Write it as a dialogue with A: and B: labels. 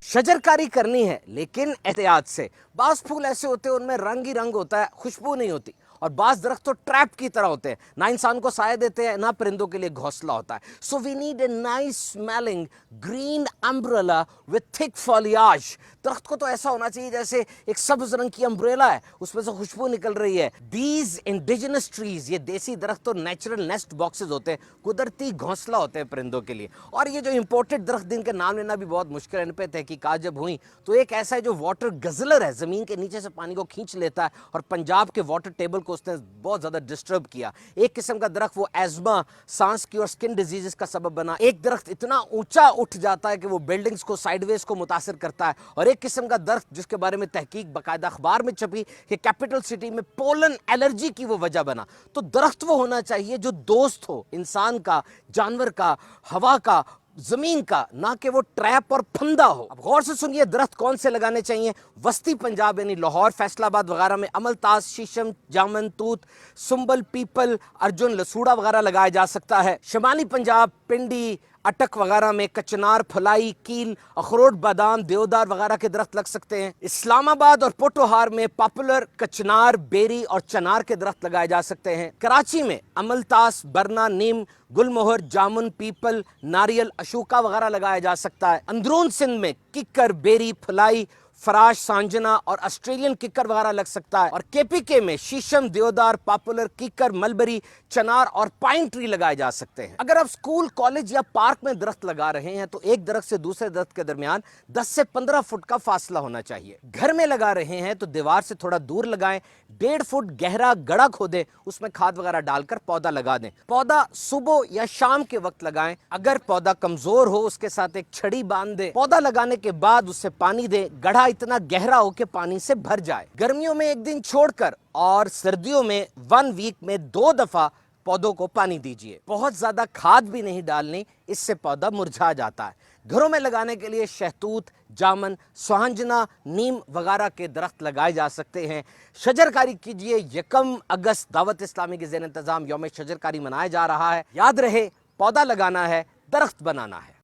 A: शजरकारी करनी है लेकिन एहतियात से। बास फूल ऐसे होते हैं उनमें रंग ही रंग होता है, खुशबू नहीं होती। और बास दरख्त तो ट्रैप की तरह होते हैं, ना इंसान को साया देते हैं ना परिंदों के लिए घोंसला होता है। So we need a nice smelling green umbrella with thick foliage. दरख्त को तो ऐसा होना चाहिए जैसे एक सब्ज रंग की अम्ब्रेला है, उसमें से खुशबू निकल रही है। दीज इंडिजिनस ट्रीज, ये देसी दरख्त तो नेचुरल नेस्ट बॉक्सेस होते हैं, कुदरती घोंसला होते हैं परिंदों के लिए। और ये जो इंपोर्टेड दरख्त, जिनके नाम लेना भी बहुत मुश्किल है, इन पे तहकीकात जब हुई तो एक ऐसा है जो वाटर गजलर है, जमीन के नीचे से पानी को खींच लेता है और पंजाब के वाटर टेबल को उसने बहुत ज्यादा डिस्टर्ब किया। एक किस्म का दरख्त वो एज़मा, सांस की और स्किन डिजीजेस का सबब बना। एक दरख्त इतना ऊंचा उठ जाता है कि वो बिल्डिंग्स को साइडवेज को मुतासिर करता है। और एक किस्म का दरख्त जिसके बारे में तहकीक बाकायदा अखबार में छपी कि कैपिटल सिटी में पोलन एलर्जी की वो वजह बना। तो दरख्त वो होना चाहिए जो दोस्त हो इंसान का, जानवर का, हवा का, जमीन का, ना कि वो ट्रैप और फंदा हो। अब गौर से सुनिए दरख्त कौन से लगाने चाहिए। वस्ती पंजाब यानी लाहौर, फैसलाबाद वगैरह में अमलतास, शीशम, जामन, तूत, सुंबल, पीपल, अर्जुन, लसूड़ा वगैरह लगाया जा सकता है। शिमाली पंजाब, पिंडी, अटक वगैरह में कचनार, फलाई, कील, अखरोट, बादाम, देवदार वगैरह के दरख्त लग सकते हैं। इस्लामाबाद और पोटोहार में पॉपुलर कचनार, बेरी और चनार के दरख्त लगाए जा सकते हैं। कराची में अमलतास, बरना, नीम, गुलमोहर, जामुन, पीपल, नारियल, अशोका वगैरह लगाया जा सकता है। अंदरून सिंध में किक्कर, बेरी, फलाई, फराश, सांजना और ऑस्ट्रेलियन किक्कर वगैरह लग सकता है। और केपीके में शीशम, देवदार, पॉपुलर, किक्कर, मलबरी, चनार और पाइन ट्री लगाए जा सकते हैं। अगर आप स्कूल, कॉलेज या पार्क में दरख्त लगा रहे हैं तो एक दरख्त से दूसरे दरख्त के दरमियान 10 से 15 फुट का फासला होना चाहिए। घर में लगा रहे हैं तो दीवार से थोड़ा दूर लगाएं, 1.5 फुट गहरा गड़ा खोदें, उसमें खाद वगैरह डालकर पौधा लगा दें। पौधा सुबह या शाम के वक्त लगाएं। अगर पौधा कमजोर हो उसके साथ एक छड़ी बांध दें। पौधा लगाने के बाद उससे पानी दें, गड्ढा इतना गहरा हो कि पानी से भर जाए। गर्मियों में एक दिन छोड़कर और सर्दियों में 1 वीक में 2 दफा पौधों को पानी दीजिए। बहुत ज्यादा खाद भी नहीं डालनी, इससे पौधा मुरझा जाता है। घरों में लगाने के लिए शहतूत, जामन, सुहांजना, नीम वगैरह के दरख्त लगाए जा सकते हैं। शजरकारी कीजिए। 1 अगस्त दावत इस्लामी के ज़ेर इंतज़ाम यौम शजरकारी मनाया जा रहा है। याद रहे, पौधा लगाना है, दरख्त बनाना है।